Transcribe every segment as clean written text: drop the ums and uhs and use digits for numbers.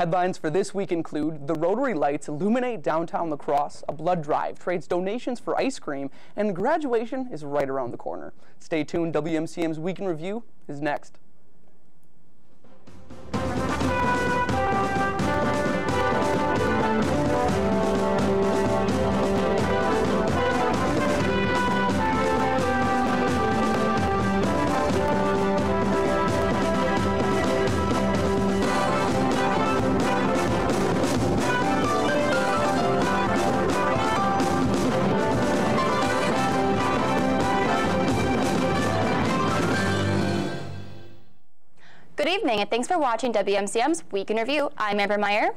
Headlines for this week include the Rotary Lights illuminate downtown La Crosse, a blood drive trades donations for ice cream, and graduation is right around the corner. Stay tuned, WMCM's Week in Review is next. Good evening, and thanks for watching WMCM's Week in Review. I'm Amber Meyer.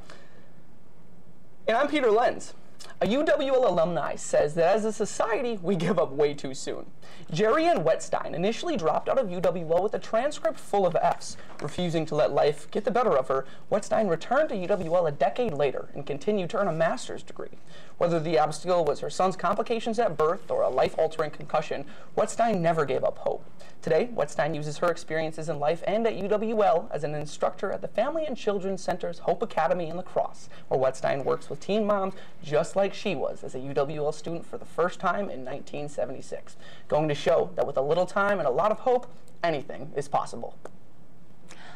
And I'm Peter Lenz. A UWL alumni says that as a society, we give up way too soon. Jerry Ann Wetstein initially dropped out of UWL with a transcript full of Fs. Refusing to let life get the better of her, Wetstein returned to UWL a decade later and continued to earn a master's degree. Whether the obstacle was her son's complications at birth or a life-altering concussion, Wetstein never gave up hope. Today, Wetstein uses her experiences in life and at UWL as an instructor at the Family and Children's Center's Hope Academy in La Crosse, where Wetstein works with teen moms just like she was as a UWL student for the first time in 1976, going to show that with a little time and a lot of hope, anything is possible.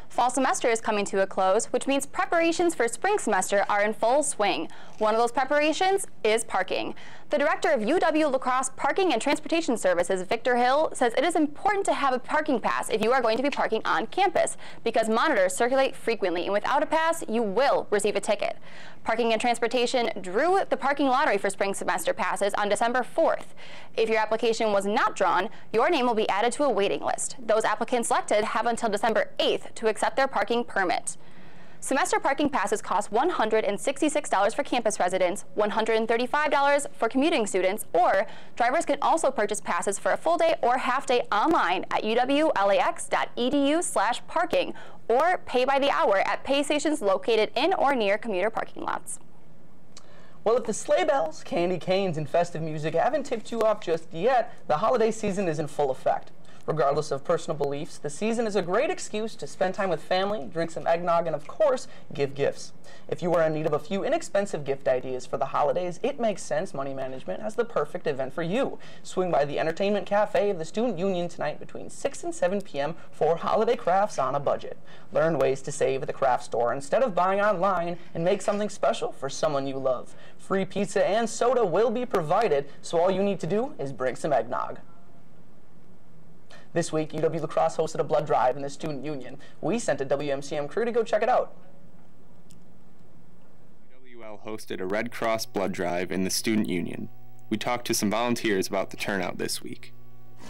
Fall semester is coming to a close, which means preparations for spring semester are in full swing. One of those preparations is parking. The director of UW La Crosse Parking and Transportation Services, Victor Hill, says it is important to have a parking pass if you are going to be parking on campus, because monitors circulate frequently, and without a pass, you will receive a ticket. Parking and Transportation drew the parking lottery for spring semester passes on December 4th. If your application was not drawn, your name will be added to a waiting list. Those applicants selected have until December 8th to accept their parking permit. Semester parking passes cost $166 for campus residents, $135 for commuting students, or drivers can also purchase passes for a full day or half day online at uwlax.edu/parking or pay by the hour at pay stations located in or near commuter parking lots. Well, if the sleigh bells, candy canes, and festive music haven't tipped you off just yet, the holiday season is in full effect. Regardless of personal beliefs, the season is a great excuse to spend time with family, drink some eggnog, and of course, give gifts. If you are in need of a few inexpensive gift ideas for the holidays, it makes sense Money Management has the perfect event for you. Swing by the Entertainment Cafe of the Student Union tonight between 6 and 7 p.m. for holiday crafts on a budget. Learn ways to save at the craft store instead of buying online and make something special for someone you love. Free pizza and soda will be provided, so all you need to do is bring some eggnog. This week, UW La Crosse hosted a blood drive in the Student Union. We sent a WMCM crew to go check it out. UWL hosted a Red Cross blood drive in the Student Union. We talked to some volunteers about the turnout this week.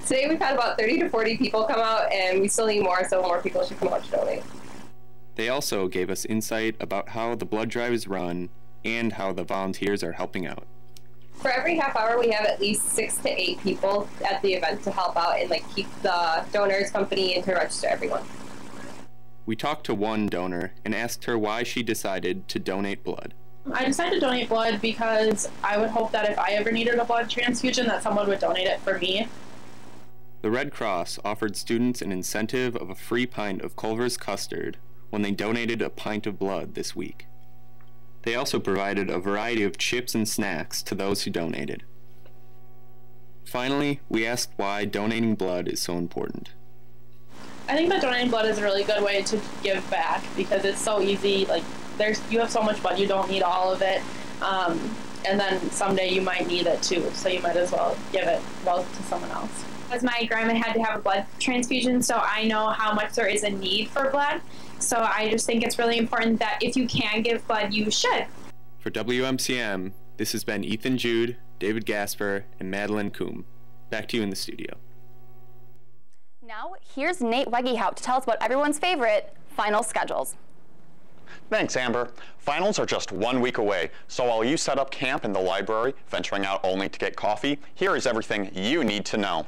Today we've had about 30 to 40 people come out, and we still need more, so more people should come out to donate. They also gave us insight about how the blood drive is run and how the volunteers are helping out. For every half hour, we have at least 6 to 8 people at the event to help out and keep the donors company and to register everyone. We talked to one donor and asked her why she decided to donate blood. I decided to donate blood because I would hope that if I ever needed a blood transfusion that someone would donate it for me. The Red Cross offered students an incentive of a free pint of Culver's custard when they donated a pint of blood this week. They also provided a variety of chips and snacks to those who donated. Finally, we asked why donating blood is so important. I think that donating blood is a really good way to give back because it's so easy. You have so much blood, you don't need all of it. And then someday you might need it too, so you might as well give it to someone else. As my grandma had to have a blood transfusion, so I know how much there is a need for blood. So I just think it's really important that if you can give blood, you should. For WMCM, this has been Ethan Jude, David Gasper, and Madeline Coombe. Back to you in the studio. Now, here's Nate Wegehout to tell us about everyone's favorite final schedules. Thanks, Amber. Finals are just 1 week away, so while you set up camp in the library, venturing out only to get coffee, here is everything you need to know.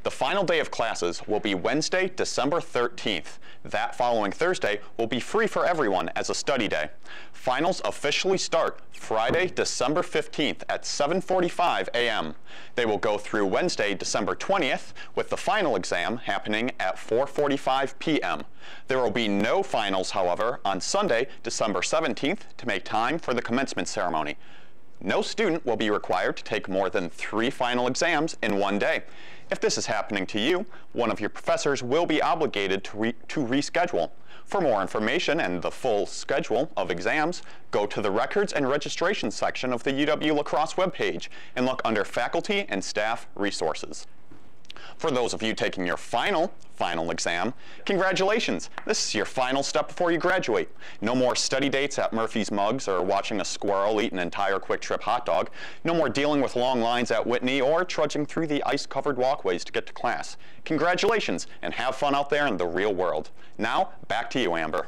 The final day of classes will be Wednesday, December 13th. That following Thursday will be free for everyone as a study day. Finals officially start Friday, December 15th at 7:45 a.m. They will go through Wednesday, December 20th, with the final exam happening at 4:45 p.m. There will be no finals, however, on Sunday, December 17th, to make time for the commencement ceremony. No student will be required to take more than 3 final exams in one day. If this is happening to you, one of your professors will be obligated to reschedule. For more information and the full schedule of exams, go to the Records and Registration section of the UW-La Crosse webpage and look under Faculty and Staff Resources. For those of you taking your final exam, congratulations! This is your final step before you graduate. No more study dates at Murphy's Mugs or watching a squirrel eat an entire Quick Trip hot dog. No more dealing with long lines at Whitney or trudging through the ice-covered walkways to get to class. Congratulations, and have fun out there in the real world. Now, back to you, Amber.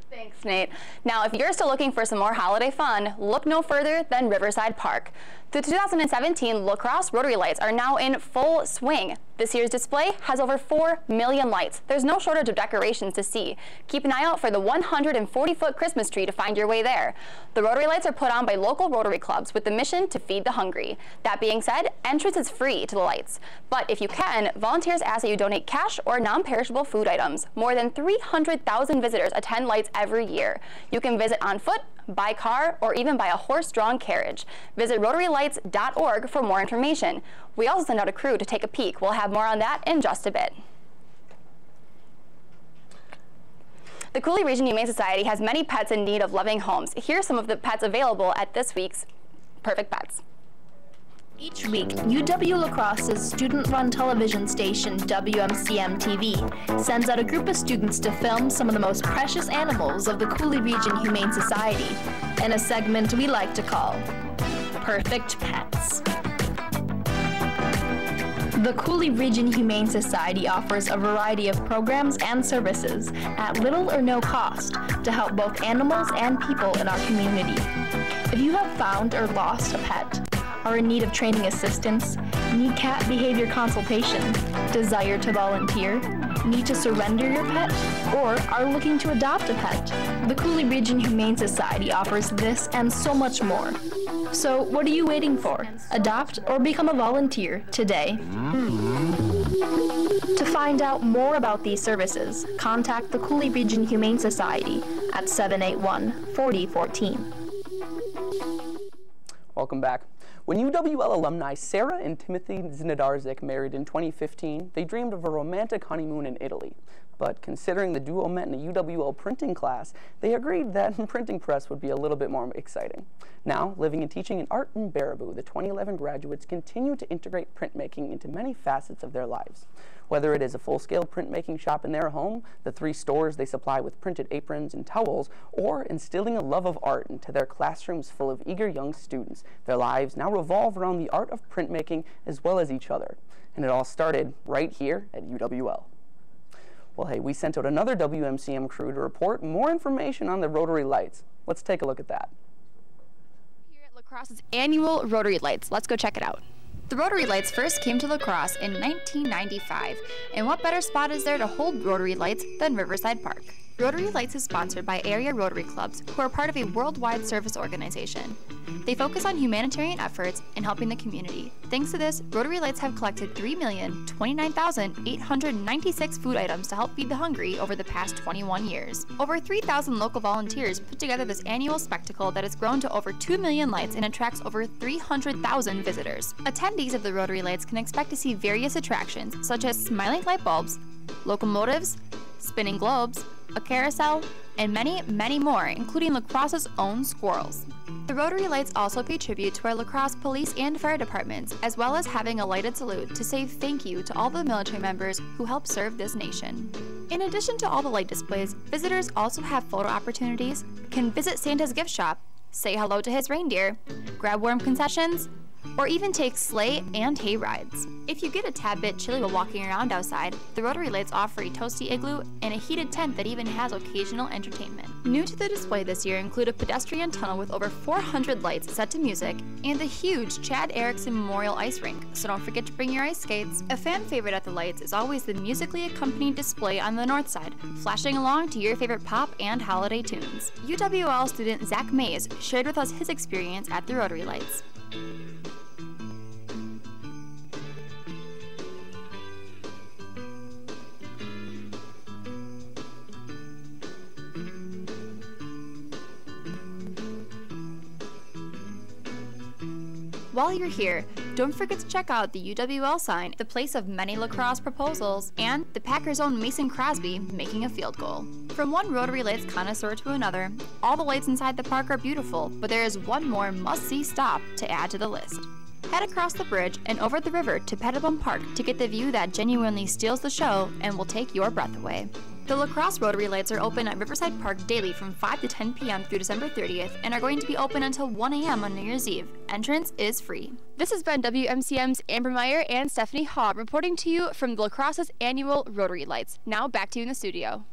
Thanks, Nate. Now, if you're still looking for some more holiday fun, look no further than Riverside Park. The 2017 La Crosse Rotary Lights are now in full swing. This year's display has over 4 million lights. There's no shortage of decorations to see. Keep an eye out for the 140-foot Christmas tree to find your way there. The Rotary Lights are put on by local Rotary clubs with the mission to feed the hungry. That being said, entrance is free to the lights. But if you can, volunteers ask that you donate cash or non-perishable food items. More than 300,000 visitors attend lights every year. You can visit on foot, by car, or even by a horse-drawn carriage. Visit rotarylights.org for more information. We also send out a crew to take a peek. We'll have more on that in just a bit. The Cooley Region Humane Society has many pets in need of loving homes. Here's some of the pets available at this week's Perfect Pets. Each week, UW-La Crosse's student-run television station, WMCM TV, sends out a group of students to film some of the most precious animals of the Cooley Region Humane Society in a segment we like to call Perfect Pets. The Cooley Region Humane Society offers a variety of programs and services at little or no cost to help both animals and people in our community. If you have found or lost a pet, are in need of training assistance, need cat behavior consultation, desire to volunteer, need to surrender your pet, or are looking to adopt a pet, the Cooley Region Humane Society offers this and so much more. So what are you waiting for? Adopt or become a volunteer today. To find out more about these services, contact the Cooley Region Humane Society at 781-4014. Welcome back. When UWL alumni Sarah and Timothy Znadarzik married in 2015, they dreamed of a romantic honeymoon in Italy. But considering the duo met in a UWL printing class, they agreed that printing press would be a little bit more exciting. Now, living and teaching in art in Baraboo, the 2011 graduates continue to integrate printmaking into many facets of their lives. Whether it is a full-scale printmaking shop in their home, the 3 stores they supply with printed aprons and towels, or instilling a love of art into their classrooms full of eager young students, their lives now revolve around the art of printmaking as well as each other. And it all started right here at UWL. Well, hey, we sent out another WMCM crew to report more information on the Rotary Lights. Let's take a look at that. Here at La Crosse's annual Rotary Lights. Let's go check it out. The Rotary Lights first came to La Crosse in 1995, and what better spot is there to hold Rotary Lights than Riverside Park? Rotary Lights is sponsored by area Rotary clubs who are part of a worldwide service organization. They focus on humanitarian efforts and helping the community. Thanks to this, Rotary Lights have collected 3,029,896 food items to help feed the hungry over the past 21 years. Over 3,000 local volunteers put together this annual spectacle that has grown to over 2 million lights and attracts over 300,000 visitors. Attendees of the Rotary Lights can expect to see various attractions such as smiling light bulbs, locomotives, spinning globes, a carousel, and many, many more, including La Crosse's own squirrels. The Rotary Lights also pay tribute to our La Crosse police and fire departments, as well as having a lighted salute to say thank you to all the military members who help serve this nation. In addition to all the light displays, visitors also have photo opportunities, can visit Santa's gift shop, say hello to his reindeer, grab warm concessions, or even take sleigh and hay rides. If you get a tad bit chilly while walking around outside, the Rotary Lights offer a toasty igloo and a heated tent that even has occasional entertainment. New to the display this year include a pedestrian tunnel with over 400 lights set to music and the huge Chad Erickson Memorial Ice Rink, so don't forget to bring your ice skates. A fan favorite at the lights is always the musically accompanied display on the north side, flashing along to your favorite pop and holiday tunes. UWL student Zach Mays shared with us his experience at the Rotary Lights. While you're here, don't forget to check out the UWL sign, the place of many lacrosse proposals, and the Packers' own Mason Crosby making a field goal. From one Rotary Lights connoisseur to another, all the lights inside the park are beautiful, but there is one more must-see stop to add to the list. Head across the bridge and over the river to Pettibone Park to get the view that genuinely steals the show and will take your breath away. The La Crosse Rotary Lights are open at Riverside Park daily from 5 to 10 p.m. through December 30th and are going to be open until 1 a.m. on New Year's Eve. Entrance is free. This has been WMCM's Amber Meyer and Stephanie Haw reporting to you from the La Crosse's annual Rotary Lights. Now back to you in the studio.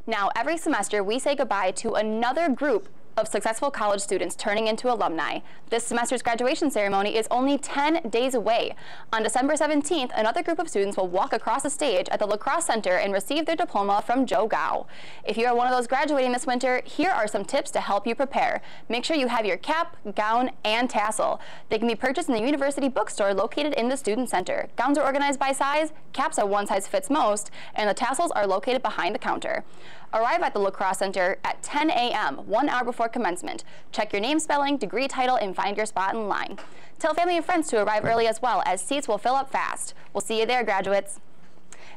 Now, every semester we say goodbye to another group of successful college students turning into alumni. This semester's graduation ceremony is only 10 days away. On December 17th, another group of students will walk across the stage at the La Crosse Center and receive their diploma from Joe Gao. If you are one of those graduating this winter, here are some tips to help you prepare. Make sure you have your cap, gown, and tassel. They can be purchased in the university bookstore located in the student center. Gowns are organized by size, caps are one size fits most, and the tassels are located behind the counter. Arrive at the La Crosse Center at 10 a.m., 1 hour before commencement. Check your name spelling, degree title, and find your spot in line. Tell family and friends to arrive early as well, as seats will fill up fast. We'll see you there, graduates.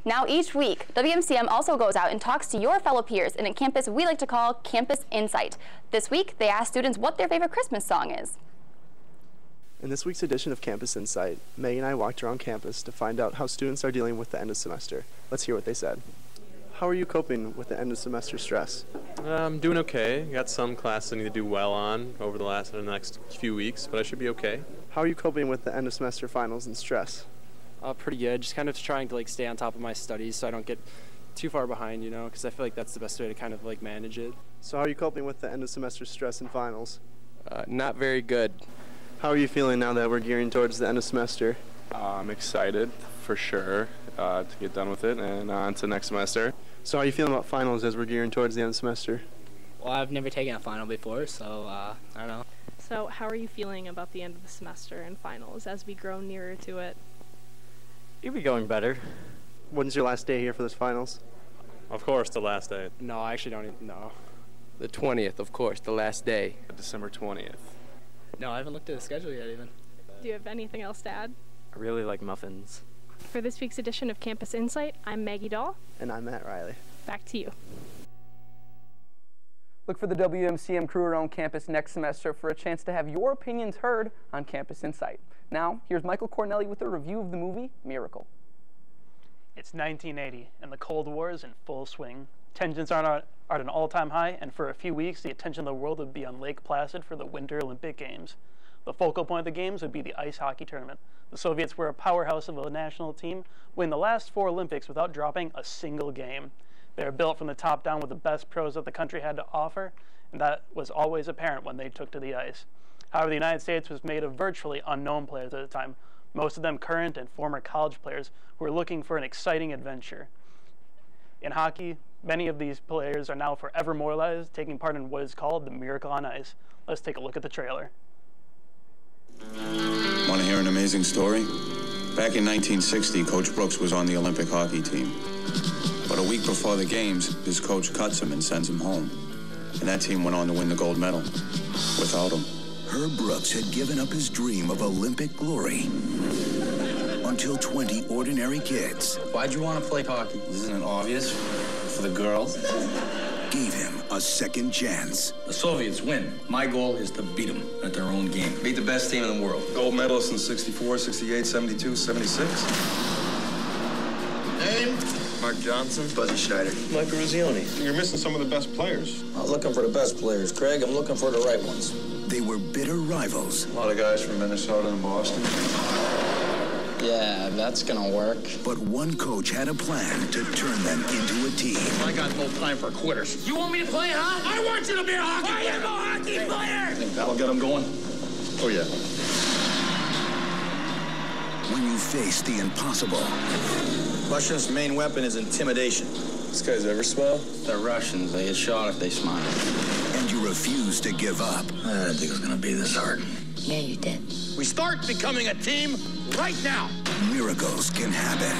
Now, each week, WMCM also goes out and talks to your fellow peers in a campus we like to call Campus Insight. This week, they ask students what their favorite Christmas song is. In this week's edition of Campus Insight, Meg and I walked around campus to find out how students are dealing with the end of semester. Let's hear what they said. How are you coping with the end of semester stress? I'm doing okay. Got some classes I need to do well on over the next few weeks, but I should be okay. How are you coping with the end of semester finals and stress? Pretty good. Just kind of trying to stay on top of my studies so I don't get too far behind, because I feel like that's the best way to kind of manage it. So how are you coping with the end of semester stress and finals? Not very good. How are you feeling now that we're gearing towards the end of semester? I'm excited for sure to get done with it and on to next semester. So how are you feeling about finals as we're gearing towards the end of the semester? Well, I've never taken a final before, so I don't know. So how are you feeling about the end of the semester and finals as we grow nearer to it? You'll be going better. When's your last day here for this finals? Of course, the last day. No, I actually don't even know. The 20th, of course, the last day. December 20th. No, I haven't looked at the schedule yet even. Do you have anything else to add? I really like muffins. For this week's edition of Campus Insight, I'm Maggie Dahl. And I'm Matt Riley. Back to you. Look for the WMCM crew around campus next semester for a chance to have your opinions heard on Campus Insight. Now, here's Michael Cornelli with a review of the movie Miracle. It's 1980, and the Cold War is in full swing. Tensions are at an all-time high, and for a few weeks, the attention of the world would be on Lake Placid for the Winter Olympic Games. The focal point of the games would be the ice hockey tournament. The Soviets were a powerhouse of a national team, winning the last 4 Olympics without dropping a single game. They were built from the top down with the best pros that the country had to offer, and that was always apparent when they took to the ice. However, the United States was made of virtually unknown players at the time, most of them current and former college players who were looking for an exciting adventure. In hockey, many of these players are now forever immortalized, taking part in what is called the Miracle on Ice. Let's take a look at the trailer. Want to hear an amazing story? Back in 1960, Coach Brooks was on the Olympic hockey team. But a week before the games, his coach cuts him and sends him home. And that team went on to win the gold medal without him. Herb Brooks had given up his dream of Olympic glory until 20 ordinary kids. Why'd you want to play hockey? Isn't it obvious? For the girls? Gave him a second chance. The Soviets win. My goal is to beat them at their own game. Beat the best team in the world. Gold medalists in 64, 68, 72, 76. Name? Mark Johnson. Buzzy Schneider. Michael Ruzzioni. You're missing some of the best players. I'm not looking for the best players, Craig. I'm looking for the right ones. they were bitter rivals. A lot of guys from Minnesota and Boston. Yeah, that's gonna work. But one coach had a plan to turn them into a team. I got no time for quitters. You want me to play, huh? I want you to be a hockey player! I am a hockey player! Think that'll get them going? Oh, yeah. When you face the impossible. Russians' main weapon is intimidation. This guy's ever smile? They're Russians. They get shot if they smile. And you refuse to give up. I didn't think it was gonna be this hard. Yeah, you did. We start becoming a team right now. Miracles can happen.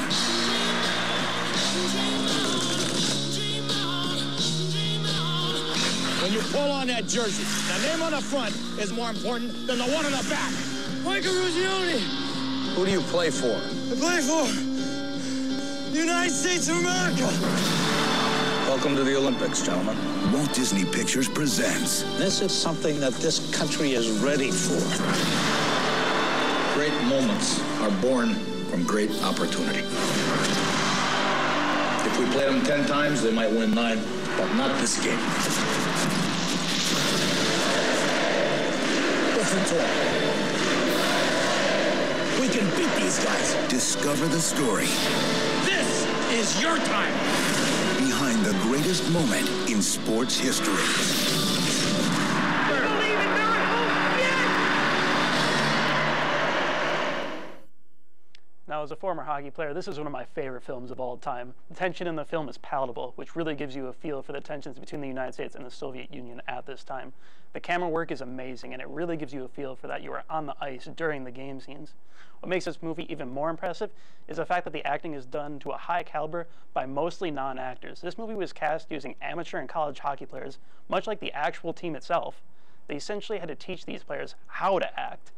When you pull on that jersey, the name on the front is more important than the one on the back. Michael Ruggioni. Who do you play for? I play for the United States of America. Welcome to the Olympics, gentlemen. Walt Disney Pictures presents. This is something that this country is ready for. Great moments are born from great opportunity. If we played them 10 times, they might win 9, but not this game. Listen to it. We can beat these guys. Discover the story. This is your time. Behind the greatest moment in sports history. Now, as a former hockey player, this is one of my favorite films of all time. The tension in the film is palatable, which really gives you a feel for the tensions between the United States and the Soviet Union at this time. The camera work is amazing, and it really gives you a feel for that you are on the ice during the game scenes. What makes this movie even more impressive is the fact that the acting is done to a high caliber by mostly non-actors. This movie was cast using amateur and college hockey players, much like the actual team itself. They essentially had to teach these players how to act.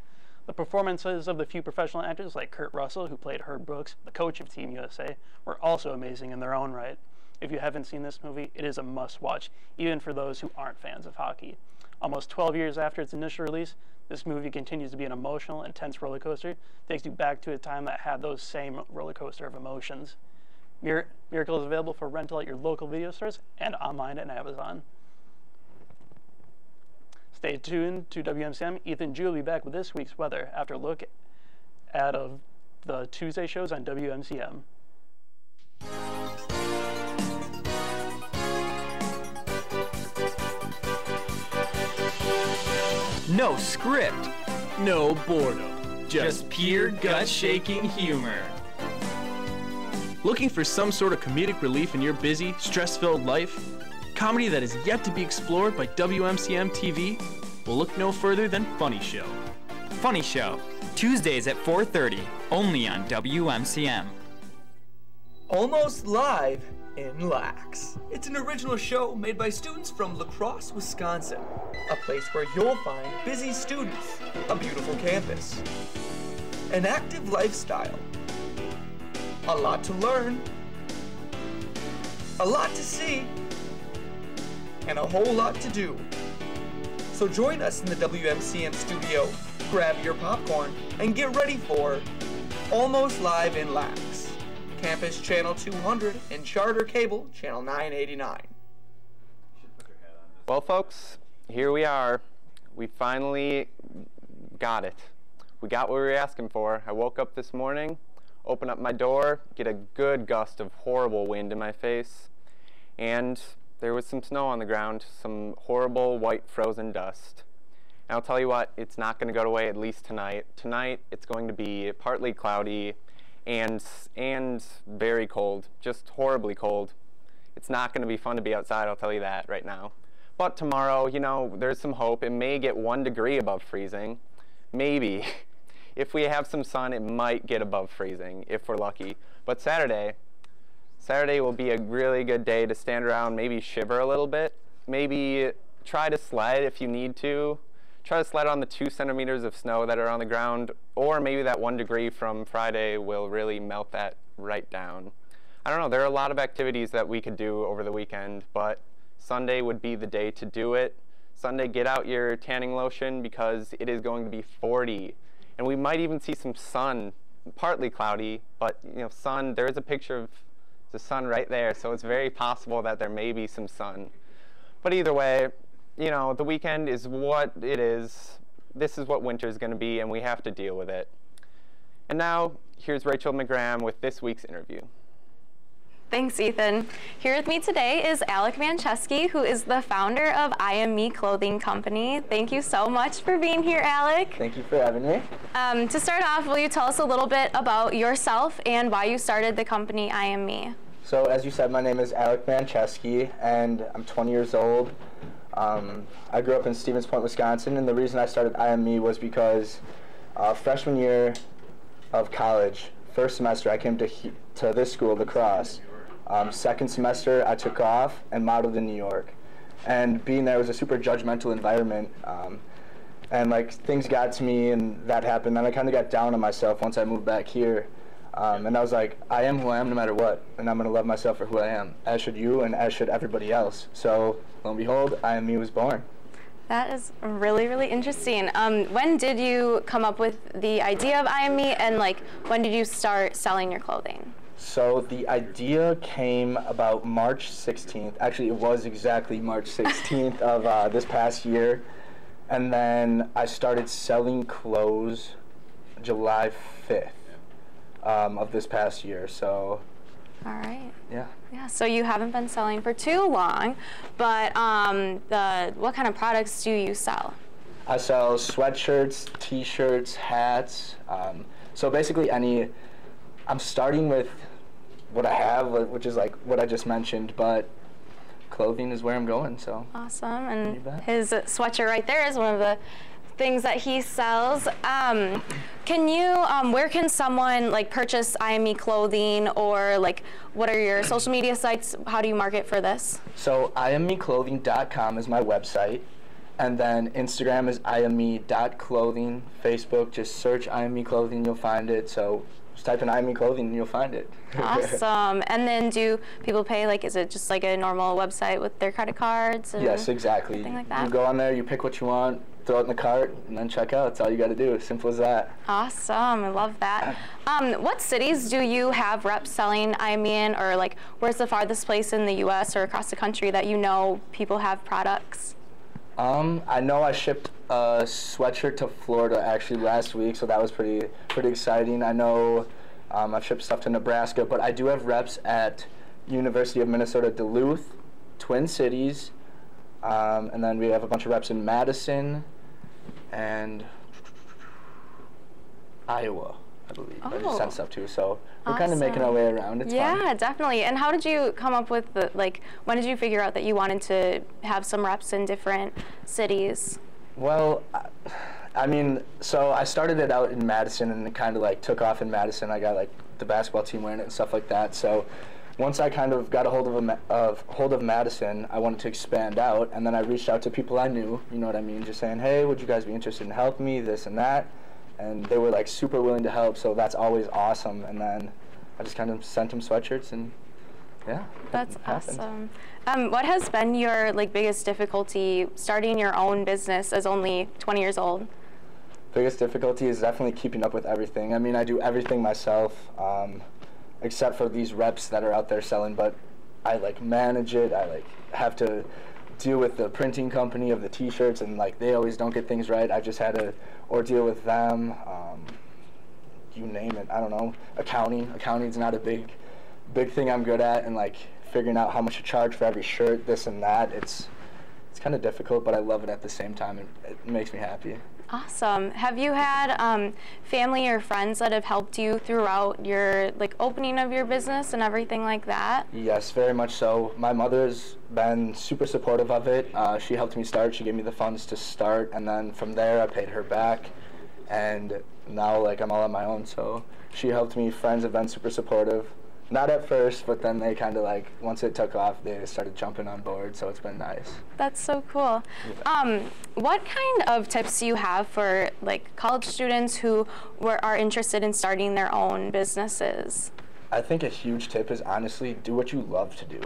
The performances of the few professional actors like Kurt Russell, who played Herb Brooks, the coach of Team USA, were also amazing in their own right. If you haven't seen this movie, it is a must-watch, even for those who aren't fans of hockey. Almost 12 years after its initial release, this movie continues to be an emotional, intense roller coaster. Takes you back to a time that had those same roller coaster of emotions. Miracle is available for rental at your local video stores and online at Amazon. Stay tuned to WMCM. Ethan Jew will be back with this week's weather after a look at the Tuesday shows on WMCM. No script, no boredom, just pure gut-shaking humor. Looking for some sort of comedic relief in your busy, stress-filled life? Comedy that is yet to be explored by WMCM TV? Well, look no further than Funny Show. Funny Show, Tuesdays at 4:30, only on WMCM. Almost Live in Lax. It's an original show made by students from La Crosse, Wisconsin. A place where you'll find busy students, a beautiful campus, an active lifestyle, a lot to learn, a lot to see, and a whole lot to do. So join us in the WMCM studio, grab your popcorn, and get ready for Almost Live in Lax. Campus Channel 200 and Charter Cable Channel 989. Well, folks, here we are. We finally got it. We got what we were asking for. I woke up this morning, open up my door, get a good gust of horrible wind in my face, and there was some snow on the ground, some horrible white frozen dust. And I'll tell you what, it's not going to go away at least tonight. Tonight, it's going to be partly cloudy and very cold, just horribly cold. It's not going to be fun to be outside, I'll tell you that right now. But tomorrow, you know, there's some hope. It may get 1 degree above freezing. Maybe. If we have some sun, it might get above freezing, if we're lucky. But Saturday will be a really good day to stand around, maybe shiver a little bit. Maybe try to sled if you need to. Try to sled on the 2 centimeters of snow that are on the ground, or maybe that 1 degree from Friday will really melt that right down. I don't know, there are a lot of activities that we could do over the weekend, but Sunday would be the day to do it. Sunday, get out your tanning lotion because it is going to be 40. And we might even see some sun, partly cloudy, but you know, sun, there is a picture of the sun right there, so it's very possible that there may be some sun. But either way, you know, the weekend is what it is. This is what winter is going to be, and we have to deal with it. And now, here's Rachel McGrahm with this week's interview. Thanks, Ethan. Here with me today is Alec Mancheski, who is the founder of I Am Me Clothing Company. Thank you so much for being here, Alec. Thank you for having me. To start off, will you tell us a little bit about yourself and why you started the company I Am Me? So, as you said, my name is Alec Mancheski, and I'm 20 years old. I grew up in Stevens Point, Wisconsin, and the reason I started I Am Me was because freshman year of college, first semester, I came to this school, La Crosse. Second semester, I took off and modeled in New York. And being there was a super judgmental environment. And like things got to me and that happened. Then I kind of got down on myself once I moved back here. And I was like, I am who I am no matter what. And I'm going to love myself for who I am, as should you and as should everybody else. So lo and behold, I Am Me was born. That is really, really interesting. When did you come up with the idea of I Am Me, and like when did you start selling your clothing? So the idea came about March 16th. Actually, it was exactly March 16th of this past year. And then I started selling clothes July 5th of this past year. So. All right. Yeah. Yeah. So you haven't been selling for too long, but what kind of products do you sell? I sell sweatshirts, T-shirts, hats. So basically I'm starting with what I have, which is like what I just mentioned, but clothing is where I'm going, so. Awesome, and his sweatshirt right there is one of the things that he sells. Where can someone like purchase I Am Me clothing, or like what are your social media sites? How do you market for this? So IamMeClothing.com is my website, and then Instagram is IamMe.clothing. Facebook, just search I Am Me Clothing, you'll find it. So just type in I Am Me Clothing and you'll find it. Awesome. And then do people pay, like, is it just like a normal website with their credit cards? Yes, exactly. Something like that? You go on there, you pick what you want, throw it in the cart, and then check out. That's all you got to do. Simple as that. Awesome. I love that. What cities do you have reps selling I Am Me in, or like where's the farthest place in the U.S. or across the country that you know people have products? I know I shipped a sweatshirt to Florida actually last week, so that was pretty exciting. I know I've shipped stuff to Nebraska, but I do have reps at University of Minnesota Duluth, Twin Cities, and then we have a bunch of reps in Madison and Iowa, I believe. I just sent stuff to, so we're kind of making our way around. It's fun. Yeah, definitely. And how did you come up with when did you figure out that you wanted to have some reps in different cities? Well, I mean, so I started it out in Madison, and it kind of like took off in Madison. I got like the basketball team wearing it and stuff like that. So once I kind of got a hold of Madison, I wanted to expand out, and then I reached out to people I knew, you know what I mean, just saying, hey, would you guys be interested in helping me, this and that? And they were like super willing to help, so that's always awesome. And then I just kind of sent them sweatshirts, and yeah. That's awesome. What has been your biggest difficulty starting your own business as only 20 years old? Biggest difficulty is definitely keeping up with everything. I mean, I do everything myself, except for these reps that are out there selling, but I manage it. I have to deal with the printing company of the T-shirts, and they always don't get things right. I just had to ordeal with them. You name it. I don't know. Accounting's not a big thing I'm good at, and figuring out how much to charge for every shirt, this and that. It's kind of difficult, but I love it at the same time. It makes me happy. Awesome. Have you had family or friends that have helped you throughout your opening of your business and everything like that? Yes, very much so. My mother's been super supportive of it. She helped me start. She gave me the funds to start, and then from there I paid her back, and now I'm all on my own. So she helped me. Friends have been super supportive. Not at first, but then they kind of once it took off, they started jumping on board, so it's been nice. That's so cool. Yeah. What kind of tips do you have for college students who are interested in starting their own businesses? I think a huge tip is honestly do what you love to do.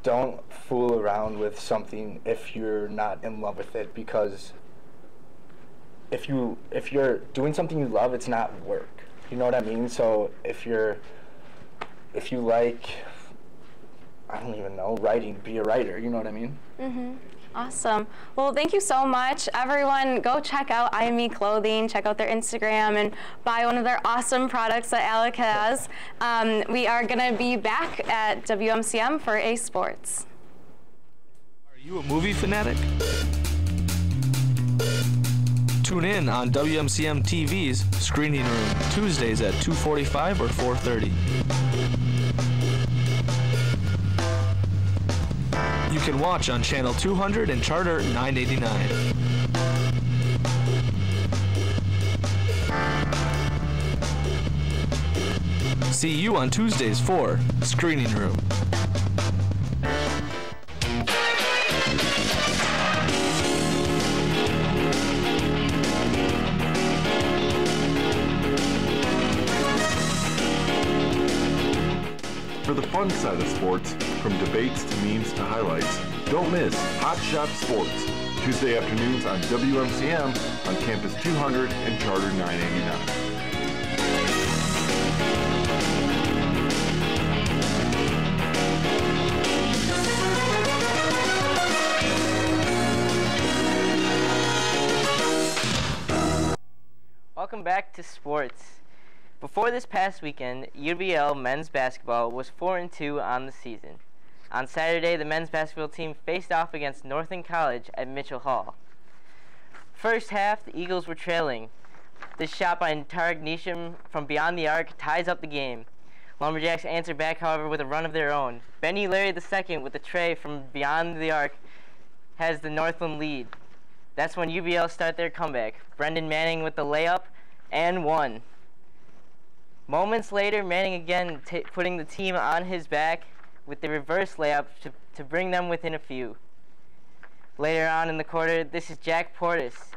Don't fool around with something if you're not in love with it, because if you're doing something you love, it's not work. You know what I mean? So if you like, I don't even know, writing, be a writer, you know what I mean? Mm-hmm. Awesome. Well, thank you so much. Everyone, go check out IME Clothing, check out their Instagram, and buy one of their awesome products that Alec has. We are going to be back at WMCM for A Sports. Are you a movie fanatic? Tune in on WMCM TV's Screening Room, Tuesdays at 2:45 or 4:30. You can watch on Channel 200 and Charter 989. See you on Tuesdays for Screening Room. For the fun side of sports, from debates to memes to highlights, don't miss Hot Shot Sports, Tuesday afternoons on WMCM on Campus 200 and Charter 989. Welcome back to sports. Before this past weekend, UWL men's basketball was 4-2 on the season. On Saturday, the men's basketball team faced off against Northern College at Mitchell Hall. First half, the Eagles were trailing. This shot by Tariq Nisham from beyond the arc ties up the game. Lumberjacks answered back, however, with a run of their own. Benny Larry II with a tray from beyond the arc has the Northland lead. That's when UWL start their comeback. Brendan Manning with the layup and one. Moments later, Manning again putting the team on his back with the reverse layup to bring them within a few. Later on in the quarter, this is Jack Portis.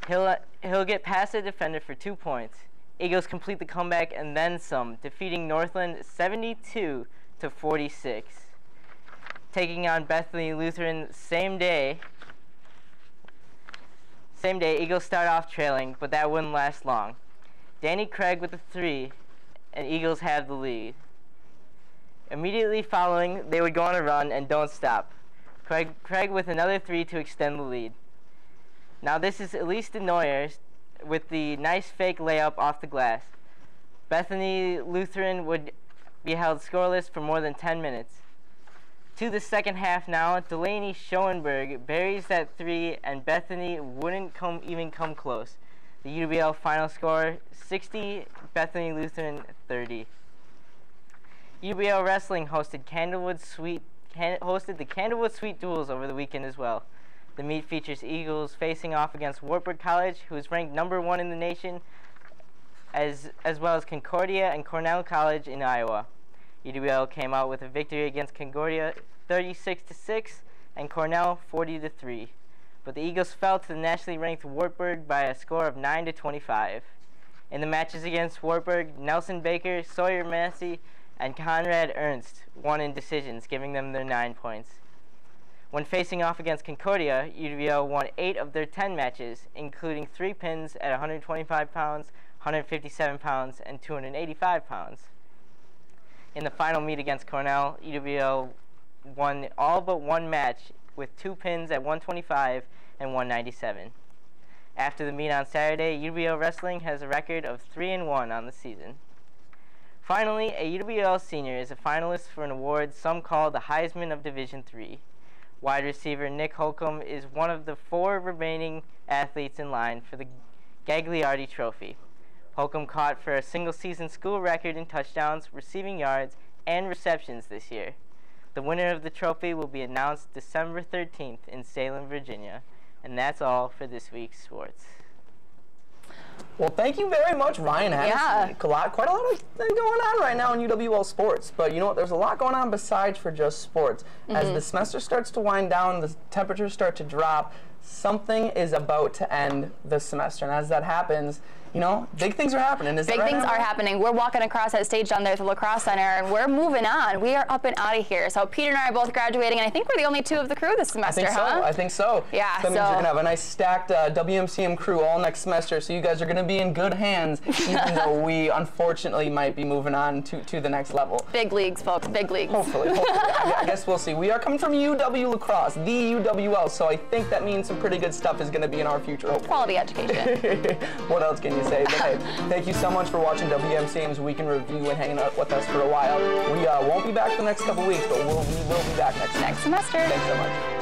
He'll get past the defender for 2 points. Eagles complete the comeback and then some, defeating Northland 72-46. Taking on Bethany Lutheran same day, Eagles start off trailing, but that wouldn't last long. Danny Craig with the 3, and Eagles have the lead. Immediately following, they would go on a run and don't stop. Craig with another 3 to extend the lead. Now this is Elise DeNoyer with the nice fake layup off the glass. Bethany Lutheran would be held scoreless for more than 10 minutes. To the second half now, Delaney Schoenberg buries that 3, and Bethany wouldn't even come close. The UWL final score, 60, Bethany Lutheran 30. UWL Wrestling hosted the Candlewood Sweet Duels over the weekend as well. The meet features Eagles facing off against Wartburg College, who is ranked #1 in the nation, as well as Concordia and Cornell College in Iowa. UWL came out with a victory against Concordia 36-6 and Cornell 40-3. But the Eagles fell to the nationally ranked Wartburg by a score of 9-25. In the matches against Wartburg, Nelson Baker, Sawyer Massey, and Conrad Ernst won in decisions, giving them their 9 points. When facing off against Concordia, UWL won 8 of their 10 matches, including 3 pins at 125 pounds, 157 pounds, and 285 pounds. In the final meet against Cornell, UWL won all but one match with 2 pins at 125 and 197. After the meet on Saturday, UWL Wrestling has a record of 3-1 on the season. Finally, a UWL senior is a finalist for an award some call the Heisman of Division III. Wide receiver Nick Holcomb is one of the 4 remaining athletes in line for the Gagliardi Trophy. Holcomb caught for a single-season school record in touchdowns, receiving yards, and receptions this year. The winner of the trophy will be announced December 13th in Salem, Virginia. And that's all for this week's sports. Well, thank you very much, Ryan Addison. Yeah. Quite a lot of things going on right now in UWL sports. But you know what? There's a lot going on besides for just sports. As the semester starts to wind down, the temperatures start to drop, something is about to end the semester. And as that happens, you know, big things are happening. Is that Big right, things Emily? are happening. We're walking across that stage down there at the Lacrosse Center, and we're moving on. We are up and out of here. So Peter and I are both graduating, and I think we're the only two of the crew this semester, I think so. Yeah, so that means you're going to have a nice stacked WMCM crew all next semester, so you guys are going to be in good hands, even though we unfortunately might be moving on to the next level. Big leagues, folks, big leagues. Hopefully. I guess we'll see. We are coming from UW La Crosse, the UWL, so I think that means some pretty good stuff is going to be in our future, hopefully. Quality education. What else can you say? But hey, thank you so much for watching WMCM's Week in Review and hanging out with us for a while. We won't be back the next couple weeks, but we will be back next semester. Thanks so much.